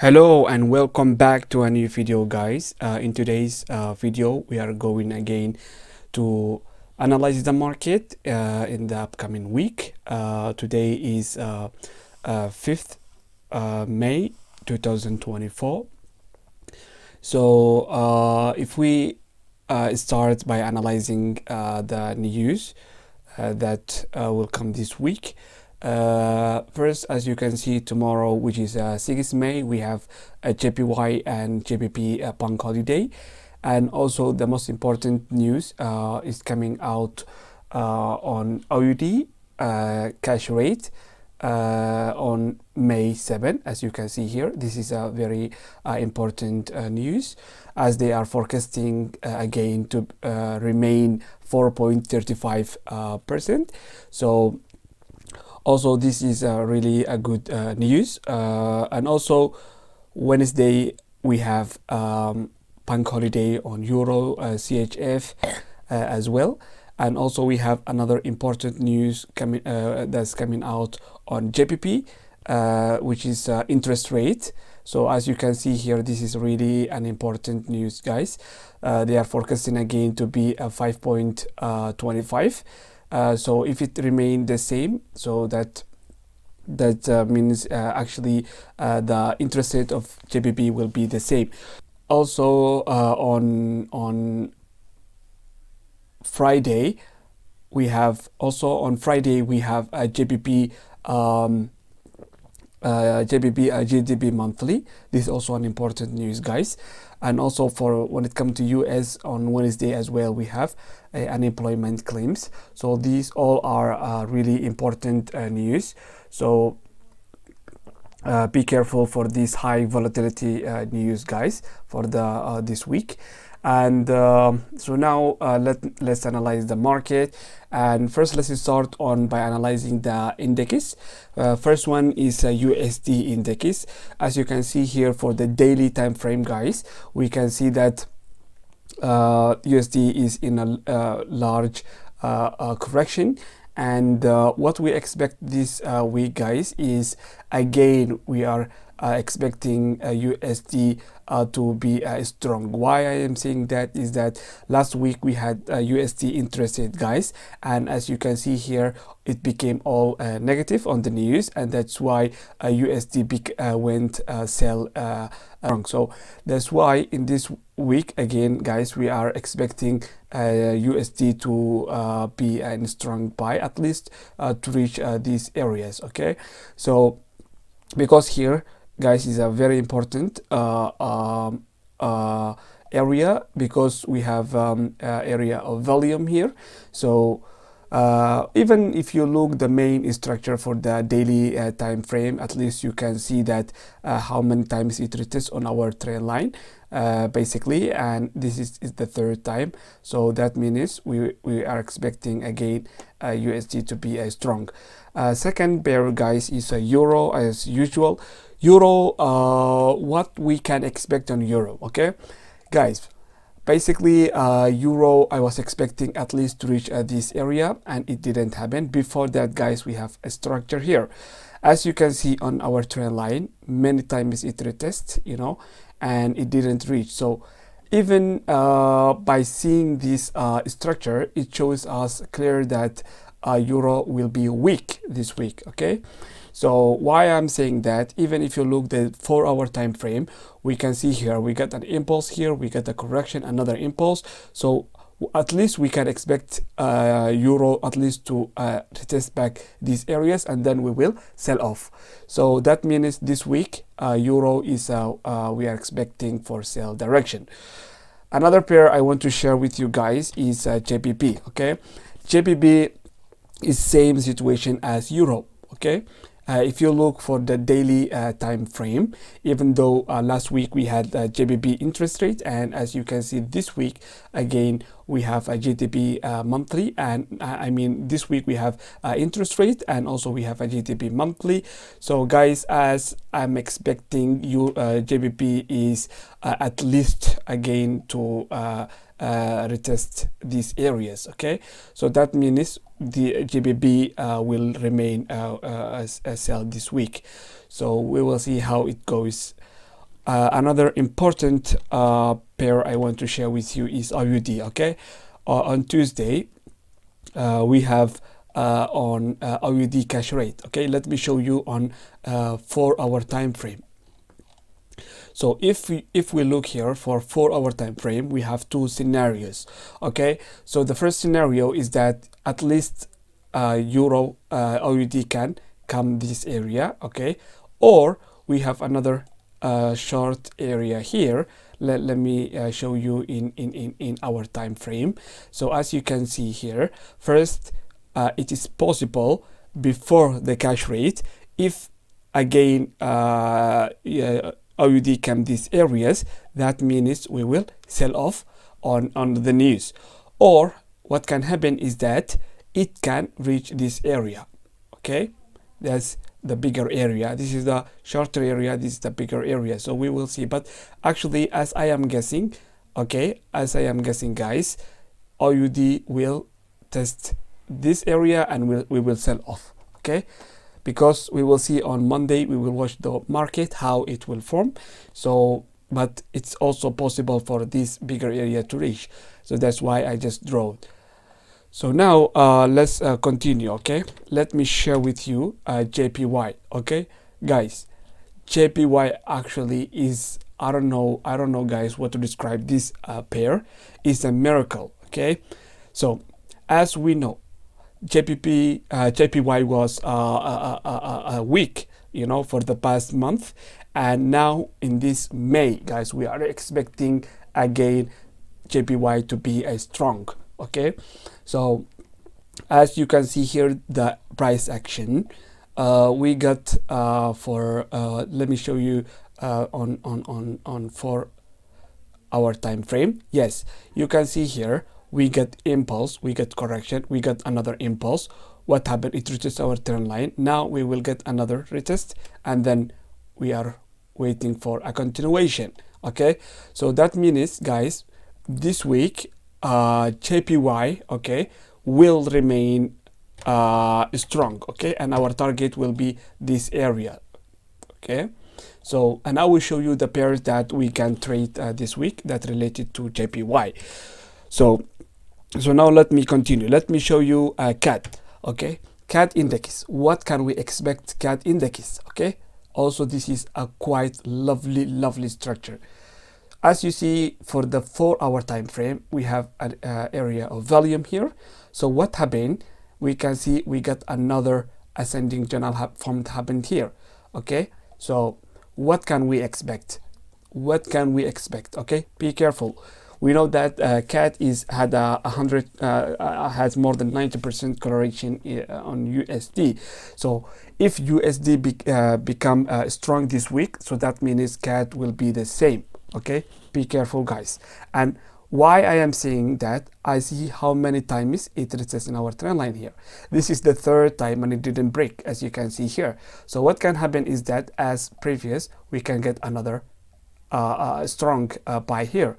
Hello and welcome back to a new video, guys. In today's video we are going again to analyze the market in the upcoming week. Today is 5th May 2024. So if we start by analyzing the news that will come this week. First, as you can see, tomorrow, which is 6th May, we have a JPY and JPP bank holiday. And also the most important news is coming out on AUD cash rate on May 7. As you can see here, this is a very important news, as they are forecasting again to remain 4.35%. So also this is really a good news. And also Wednesday we have bank holiday on Euro, CHF as well. And also we have another important news coming that's coming out on JPP, which is interest rate. So as you can see here, this is really an important news, guys. They are forecasting again to be 5.25. So if it remain the same, so that means actually the interest rate of JPP will be the same. Also on Friday we have a JPP GDP monthly. This is also an important news, guys. And also for when it comes to US, on Wednesday as well, we have unemployment claims. So these all are really important news. So be careful for this high volatility news, guys, for the this week. And so now let's analyze the market. And first, let's start by analyzing the indices. First one is USD indices. As you can see here, for the daily time frame, guys, we can see that USD is in a large correction. And what we expect this week, guys, is again we are expecting USD to be strong. Why I am saying that is that last week we had USD interest rate, guys, and as you can see here, it became all negative on the news, and that's why USD went sell wrong. So that's why in this week again, guys, we are expecting USD to be a strong buy, at least to reach these areas. Okay, so because here, guys, is a very important area, because we have area of volume here. So even if you look the main structure for the daily time frame, at least you can see that how many times it retests on our trend line, basically, and this is the third time. So that means we are expecting again USD to be strong. Second pair, guys, is a Euro. As usual, Euro, what we can expect on Euro. Okay, guys, basically Euro, I was expecting at least to reach this area, and it didn't happen. Before that, guys, we have a structure here, as you can see on our trend line. Many times it retests, and it didn't reach. So even by seeing this structure, it shows us clear that Euro will be weak this week. Okay, so why I'm saying that, even if you look the 4-hour time frame, we can see here we got an impulse here, we got a correction, another impulse. So at least we can expect Euro at least to test back these areas, and then we will sell off. So that means this week Euro is we are expecting for sell direction. Another pair I want to share with you guys is JPP. Okay, JPP is same situation as Euro. Okay, if you look for the daily time frame, even though last week we had JPP interest rate, and as you can see this week again we have a GTP monthly, and I mean this week we have interest rate, and also we have a GTP monthly. So guys, as I'm expecting JPP is at least again to retest these areas. Okay, so that means the JPP will remain as sell this week. So we will see how it goes. Another important pair I want to share with you is AUD. Okay, on Tuesday we have on AUD cash rate. Okay, let me show you on 4-hour time frame. So if we look here for 4-hour time frame, we have two scenarios. Okay, so the first scenario is that at least euro AUD can come this area. Okay, or we have another short area here. Let me show you in our time frame. So as you can see here, first it is possible before the cash rate, if again AUD come these areas, that means we will sell off on the news. Or what can happen is that it can reach this area. Okay, that's the bigger area. This is the shorter area, this is the bigger area. So we will see. But actually, as I am guessing, okay, as I am guessing, guys, AUD will test this area and we will sell off. Okay, because we will see on Monday, we will watch the market how it will form. So but it's also possible for this bigger area to reach, so that's why I just draw it. So now let's continue. Okay, let me share with you JPY. Okay, guys, JPY actually is, I don't know guys what to describe this pair. Is a miracle. Okay, so as we know, JPY was weak, you know, for the past month, and now in this May, guys, we are expecting again JPY to be a strong. Okay, so as you can see here, the price action we got for let me show you on 4-hour time frame. Yes, you can see here we get impulse, we get correction, we got another impulse. What happened? It reaches our trend line. Now we will get another retest, and then we are waiting for a continuation. Okay, so that means, guys, this week JPY, okay, will remain strong. Okay, and our target will be this area. Okay, so and I will show you the pairs that we can trade this week that related to JPY. So now let me continue. Let me show you CAD. Okay, CAD index. What can we expect CAD index? Okay, also this is a quite lovely structure. As you see, for the 4-hour time frame, we have an area of volume here. So what happened? We can see we got another ascending channel formed happened here. Okay, so what can we expect? What can we expect? Okay, be careful. We know that CAD has more than 90% correlation on USD. So if USD become strong this week, so that means CAD will be the same. Okay, be careful, guys. And why I am saying that, I see how many times it retests in our trend line here. This is the third time and it didn't break, as you can see here. So what can happen is that, as previous, we can get another strong buy here.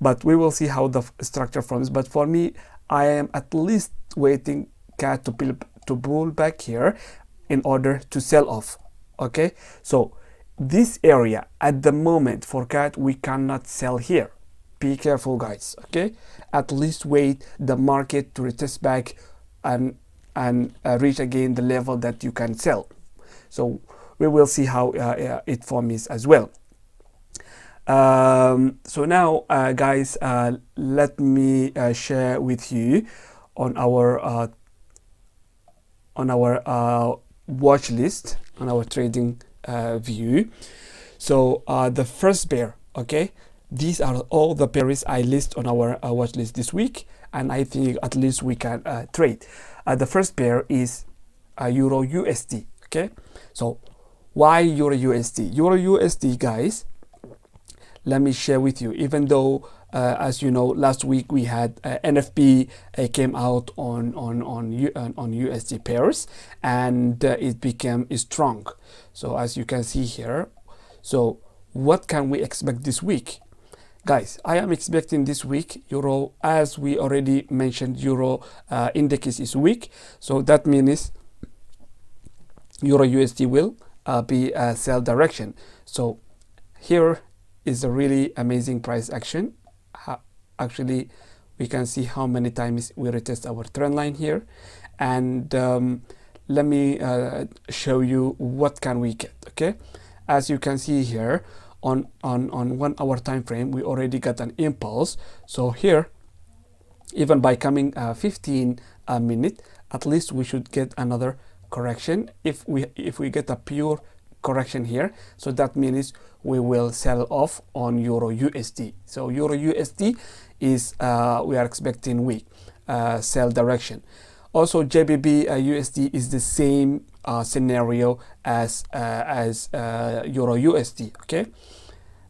But we will see how the structure forms. But for me, I am at least waiting CAD to pull back here in order to sell off. Okay, so this area at the moment for CAD, we cannot sell here. Be careful, guys. Okay, at least wait the market to retest back and reach again the level that you can sell. So we will see how it forms as well. So now guys, let me share with you on our watch list, on our trading view. So the first pair, okay, these are all the pairs I list on our watch list this week, and I think at least we can trade. The first pair is Euro USD. Okay, so why Euro USD? Euro USD, guys, let me share with you. Even though as you know, last week we had NFP came out on USD pairs, and it became strong. So as you can see here, so what can we expect this week? Guys, I am expecting this week Euro, as we already mentioned, Euro index is weak, so that means Euro USD will be a sell direction. So here is a really amazing price action. Actually, we can see how many times we retest our trend line here, and let me show you what can we get. Okay, as you can see here on 1 hour time frame, we already got an impulse. So here, even by coming 15 minute, at least we should get another correction. If we get a pure correction here, so that means we will sell off on Euro USD. So Euro USD is we are expecting weak sell direction. Also JBP USD is the same scenario as Euro USD. Okay,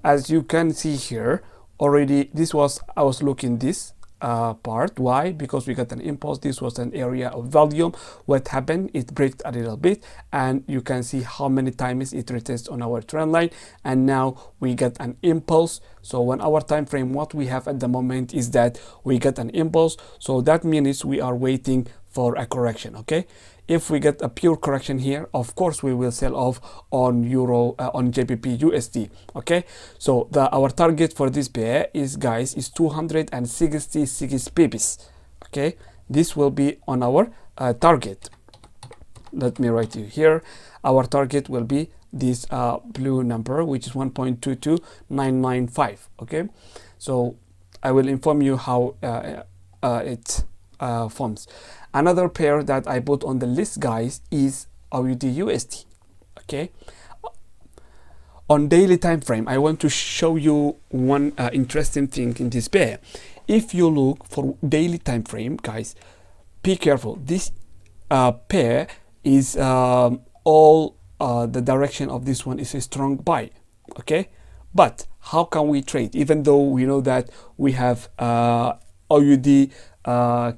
as you can see here already, this was, I was looking this part. Why? Because we got an impulse. This was an area of volume. What happened? It breaks a little bit, and you can see how many times it retests on our trend line, and now we get an impulse. So 1 hour time frame, what we have at the moment is that we get an impulse. So that means we are waiting for a correction. Okay, if we get a pure correction here, of course we will sell off on Euro on JBP USD. Okay, so our target for this pair is, guys, is 266 pips. Okay, this will be on our target. Let me write you here. Our target will be this blue number, which is 1.22995. Okay, so I will inform you how it forms. Another pair that I put on the list, guys, is AUD USD. Okay, on daily time frame, I want to show you one interesting thing in this pair. If you look for daily time frame, guys, be careful. This pair is all the direction of this one is a strong buy. Okay, but how can we trade even though we know that we have AUD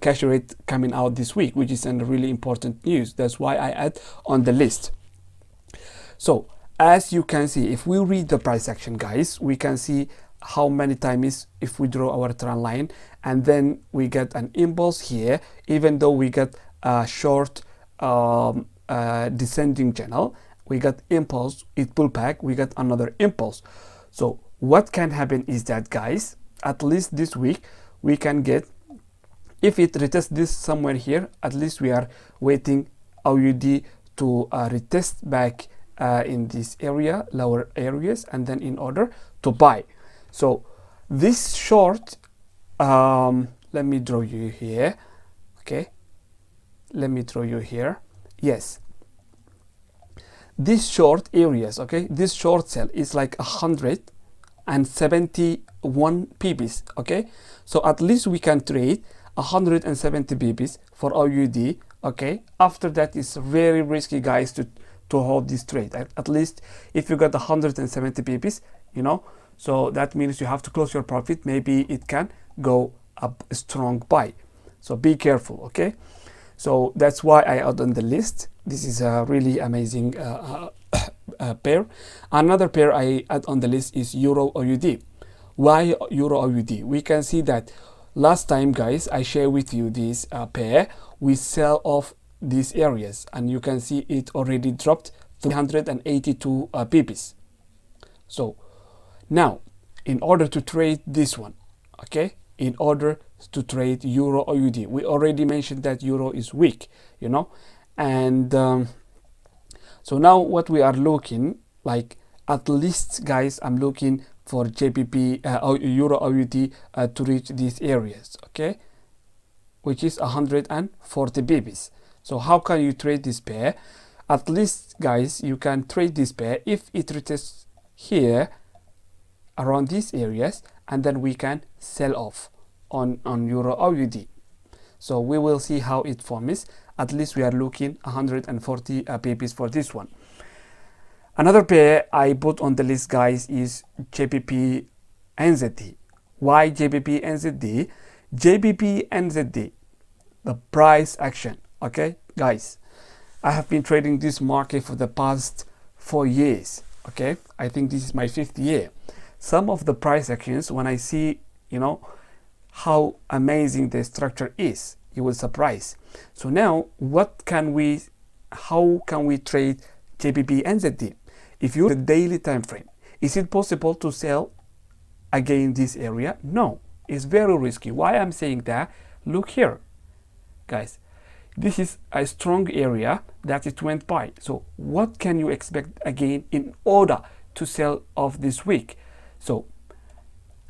cash rate coming out this week, which is a really important news? That's why I add on the list. So as you can see, if we read the price action, guys, we can see how many times if we draw our trend line, and then we get an impulse here. Even though we get a short descending channel, we got impulse, it pull back, we got another impulse. So what can happen is that, guys, at least this week we can get, if it retests this somewhere here, at least we are waiting AUD to retest back in this area, lower areas, and then in order to buy. So this short, let me draw you here. Okay, let me draw you here. Yes, this short areas, okay, this short sell is like 171 pips. Okay, so at least we can trade 170 pips for AUD. Okay, after that it's very risky, guys, to hold this trade. At least if you got 170 pips, you know, so that means you have to close your profit. Maybe it can go up a strong buy, so be careful. Okay, so that's why I add on the list. This is a really amazing pair. Another pair I add on the list is Euro AUD. Why Euro AUD? We can see that last time, guys, I share with you this pair. We sell off these areas, and you can see it already dropped 382 pips. So now, in order to trade this one, okay, in order to trade Euro AUD, we already mentioned that Euro is weak, you know, and so now what we are looking like, at least, guys, I'm looking for JBP Euro AUD to reach these areas, okay, which is 140 pips. So how can you trade this pair? At least, guys, you can trade this pair if it retests here around these areas, and then we can sell off on Euro AUD. So we will see how it forms. At least we are looking 140 pips for this one. Another pair I put on the list, guys, is JBP NZD. Why JBP NZD? JBP NZD, the price action. Okay, guys, I have been trading this market for the past 4 years. Okay, I think this is my 5th year. Some of the price actions, when I see, you know, how amazing the structure is, you will surprise. So now how can we trade JBP NZD? If you the daily time frame, is it possible to sell again this area? No, it's very risky. Why I'm saying that? Look here, guys. This is a strong area that it went by. So what can you expect again in order to sell off this week? So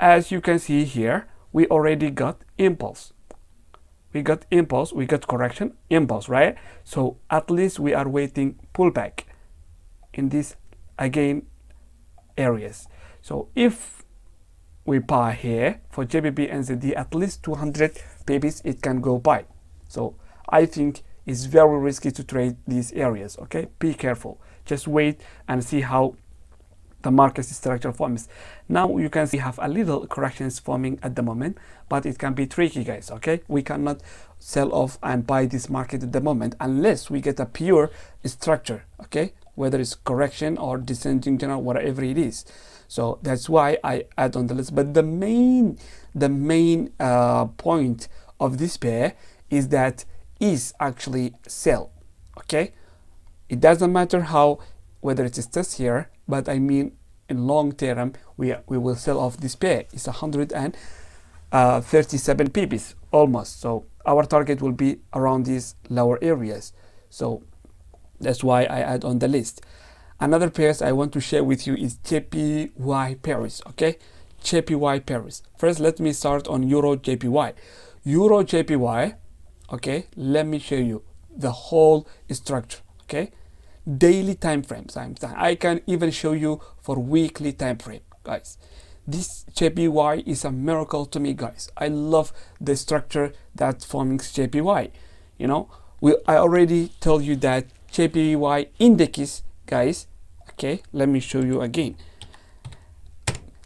as you can see here, we already got impulse. We got impulse, we got correction, impulse, right? So at least we are waiting pullback in these again areas. So if we buy here for JBP and ZD, at least 200 pips it can go by. So I think it's very risky to trade these areas. Okay, be careful. Just wait and see how the market structure forms. Now you can see have a little corrections forming at the moment, but it can be tricky, guys. Okay, we cannot sell off and buy this market at the moment unless we get a pure structure. Okay, whether it's correction or descending general, whatever it is. So that's why I add on the list. But the main point of this pair is that is actually sell. Okay, it doesn't matter how whether it is test here, but I mean in long term we will sell off this pair. It's 137 pips almost. So our target will be around these lower areas. So that's why I add on the list. Another pairs I want to share with you is JPY pairs. Okay, JPY pairs. First, let me start on Euro JPY. Euro JPY. Okay, let me show you the whole structure. Okay, daily time frames. I can even show you for weekly time frame, guys. This JPY is a miracle to me, guys. I love the structure that forms JPY. You know, I already told you that JPY index, guys. Okay, let me show you again.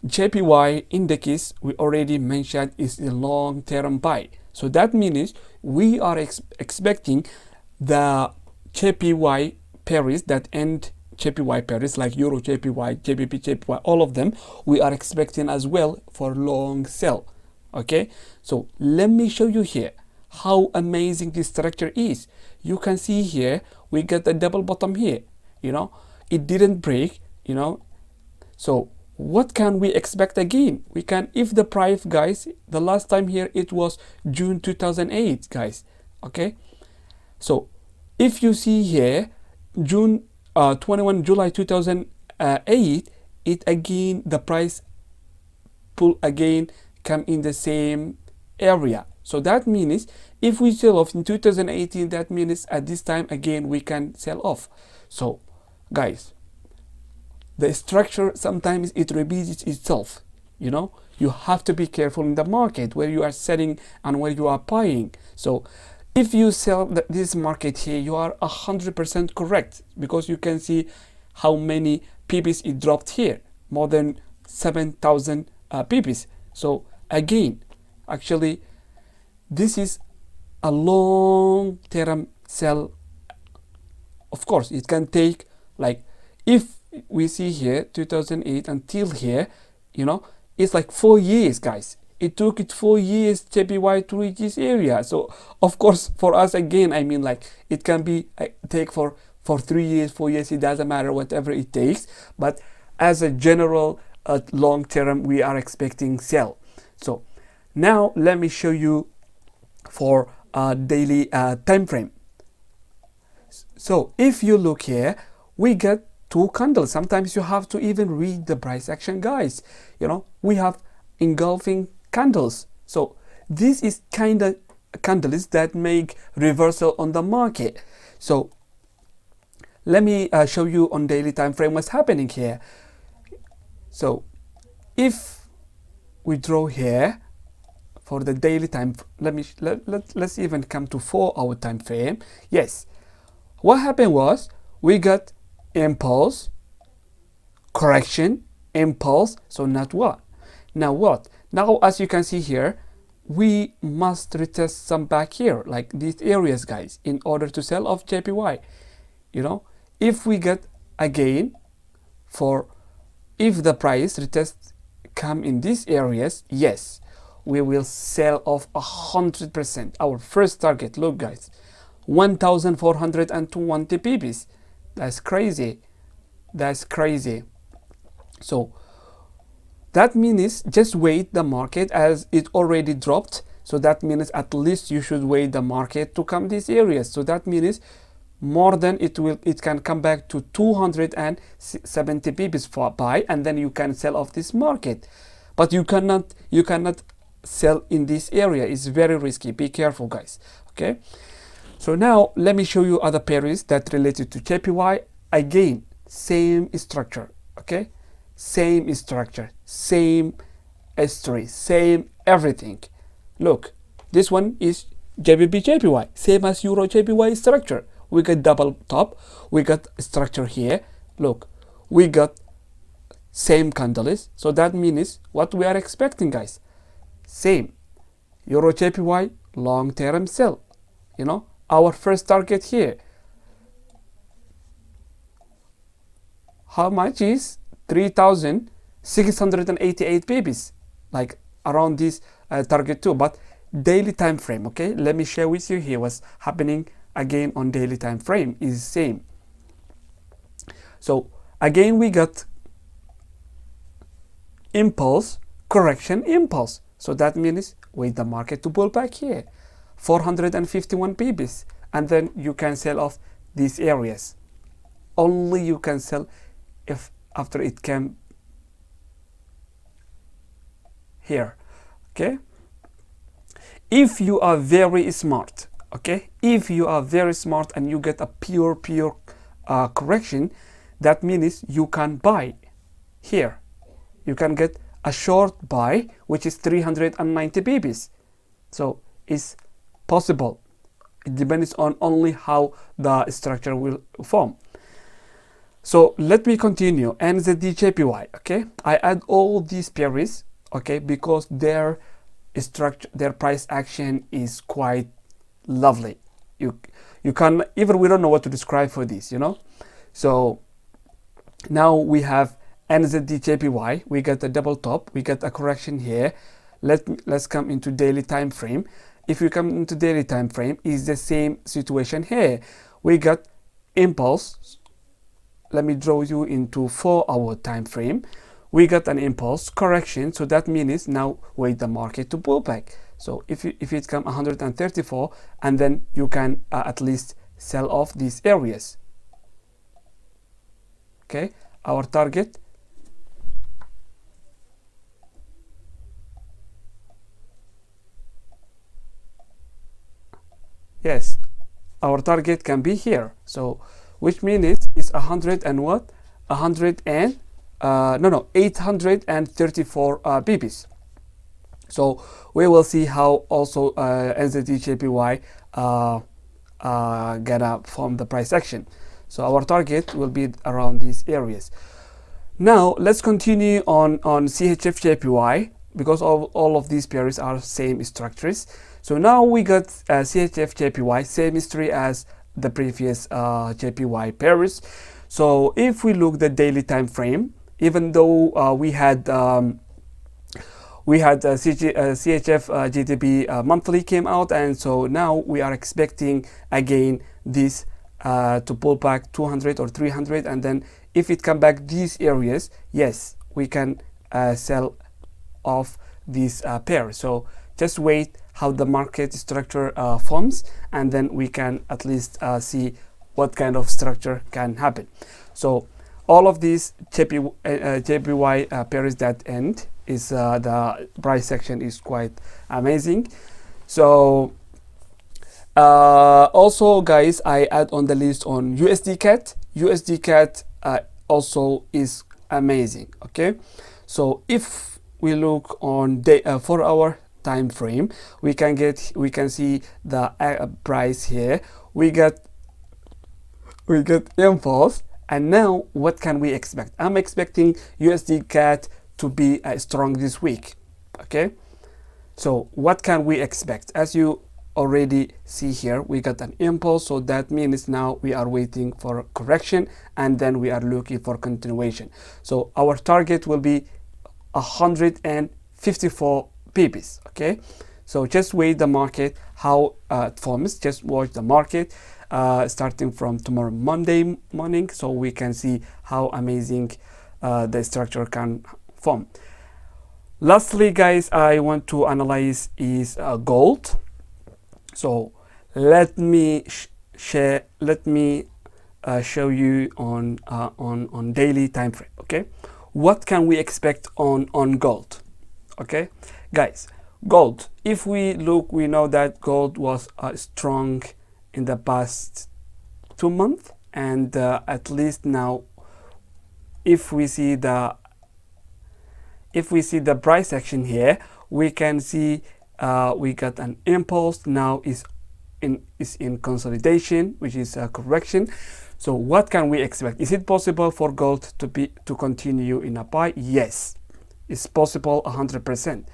JPY index we already mentioned is a long-term buy. So that means we are expecting the JPY pairs that end JPY pairs like Euro JPY, JBP JPY, all of them we are expecting as well for long sell. Okay, so let me show you here how amazing this structure is. You can see here we got a double bottom here. You know, it didn't break. You know, so what can we expect again? We can, if the price, guys, the last time here it was June 2008, guys. Okay, so if you see here June 21 July 2008, it again the price pull again come in the same area. So that means if we sell off in 2018, that means at this time again we can sell off. So guys, the structure sometimes it repeats itself. You know, you have to be careful in the market where you are selling and where you are buying. So if you sell this market here, you are 100% correct, because you can see how many pips it dropped here, more than 7,000 pips. So again, actually this is a long term sell. Of course it can take, like, if we see here 2008 until here, you know, it's like 4 years, guys. It took it 4 years JPY to reach this area. So of course for us again, I mean, like, it can be take for 3 years, 4 years, it doesn't matter, whatever it takes. But as a general long term we are expecting sell. So now let me show you for daily time frame. So if you look here, we get two candles. Sometimes you have to even read the price action, guys. You know, we have engulfing candles. So this is kind of candles that make reversal on the market. So let me show you on daily time frame what's happening here. So if we draw here for the daily time, let's even come to 4-hour time frame. Yes, what happened was we got impulse, correction, impulse. So not what? Now what? Now as you can see here, we must retest some back here, like these areas, guys, in order to sell off JPY. You know, if we get again for, if the price retest come in these areas, yes, we will sell off 100%. Our first target, look guys, 1,420 pips. That's crazy. That's crazy. So that means just wait the market as it already dropped. So that means at least you should wait the market to come these areas. So that means more than it can come back to 270 pips for buy, and then you can sell off this market. But you cannot sell in this area. It's very risky. Be careful, guys. Okay, so now let me show you other pairs that related to JPY. Again, same structure. Okay, same structure, same history, same everything. Look, this one is JBP JPY, same as Euro JPY structure. We got double top, we got structure here. Look, we got same candles. So that means what we are expecting, guys. Same Euro JPY long term sell. You know, our first target here. How much is 3,688 pips, like around this target too, but daily time frame. Okay, let me share with you here what's happening again on daily time frame is same. So again we got impulse, correction, impulse. So that means wait the market to pull back here, 451 pips, and then you can sell off these areas. Only you can sell if after it came here. Okay, if you are very smart, okay, if you are very smart and you get a pure correction, that means you can buy here. You can get a short buy, which is 390 pips. So it's possible. It depends on only how the structure will form. So let me continue. NZD JPY. Okay, I add all these pairs. Okay, because their structure, their price action is quite lovely. You can even, we don't know what to describe for this, you know. So now we have NZD JPY. We got a double top. We got a correction here. Let's come into daily time frame. If you come into daily time frame, is the same situation here. We got impulse. Let me draw you into 4-hour time frame. We got an impulse correction, so that means now wait the market to pull back. So if it come 134, and then you can at least sell off these areas. Okay, our target, yes, our target can be here. So which means it's 100 and what, 100 and 834 pips. So we will see how also NZD JPY gonna form the price action. So our target will be around these areas. Now let's continue on CHF JPY, because all of these pairs are same structures. So now we got CHF JPY, same history as the previous JPY pairs. So if we look the daily time frame, even though we had CHF GTB monthly came out, and so now we are expecting again this to pull back 200 or 300, and then if it come back these areas, yes, we can sell off this pair. So just wait how the market structure forms, and then we can at least see what kind of structure can happen. So all of these JPY pairs that end is the price section is quite amazing. So also guys, I add on the list on USD CAT. USD CAT also is amazing. Okay, so if we look on 4-hour time frame, we can see the price here. We got impulse. And now what can we expect? I'm expecting USD CAT to be strong this week. Okay, so what can we expect? As you already see here, we got an impulse, so that means now we are waiting for correction, and then we are looking for continuation. So our target will be 154 pips. Okay, so just wait the market how it forms. Just watch the market starting from tomorrow Monday morning, so we can see how amazing the structure can form. Lastly, guys, I want to analyze is gold. So let me show you on daily time frame. Okay, what can we expect on gold? Okay, guys, gold, if we look, we know that gold was strong in the past 2 months, and at least now, if we see the price action here, we can see we got an impulse. Now is in consolidation, which is a correction. So what can we expect? Is it possible for gold to continue in a buy? Yes, it's possible 100%.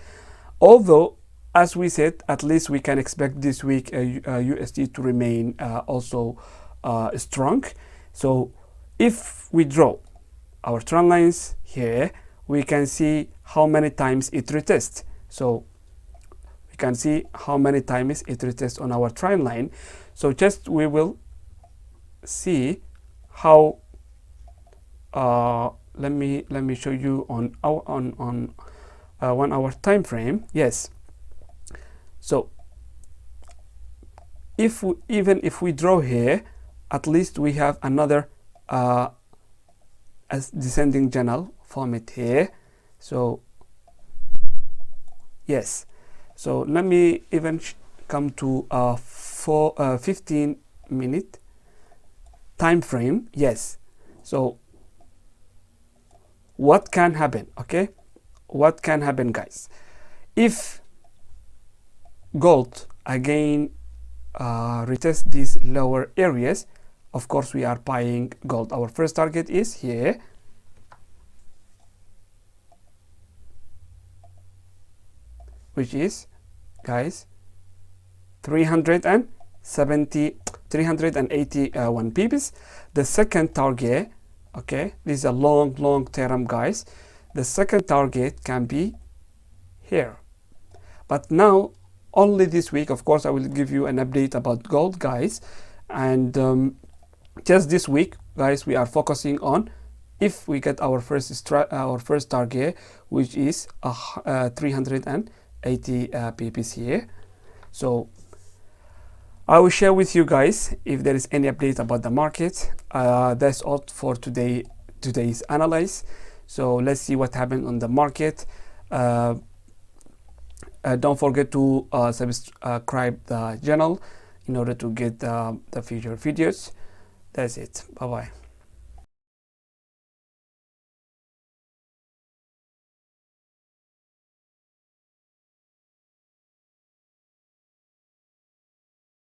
Although, as we said, at least we can expect this week USD to remain also strong. So if we draw our trend lines here, we can see how many times it retests. So we can see how many times it retests on our trend line. So just we will see how let me show you on our on 1 hour time frame. Yes, so even if we draw here, at least we have another as descending channel form it here. So yes, so let me even come to 15-minute time frame. Yes, so what can happen? Okay, what can happen, guys, if gold again retest these lower areas? Of course, we are buying gold. Our first target is here, which is, guys, 381 pips. The second target, okay, this is a long term, guys. The second target can be here. But now, only this week, of course, I will give you an update about gold, guys. And just this week, guys, we are focusing on if we get our first target, which is 380 pips here. So I will share with you guys if there is any update about the market. That's all for today's analysis. So let's see what happened on the market. Don't forget to subscribe the channel in order to get the future videos. That's it. Bye bye.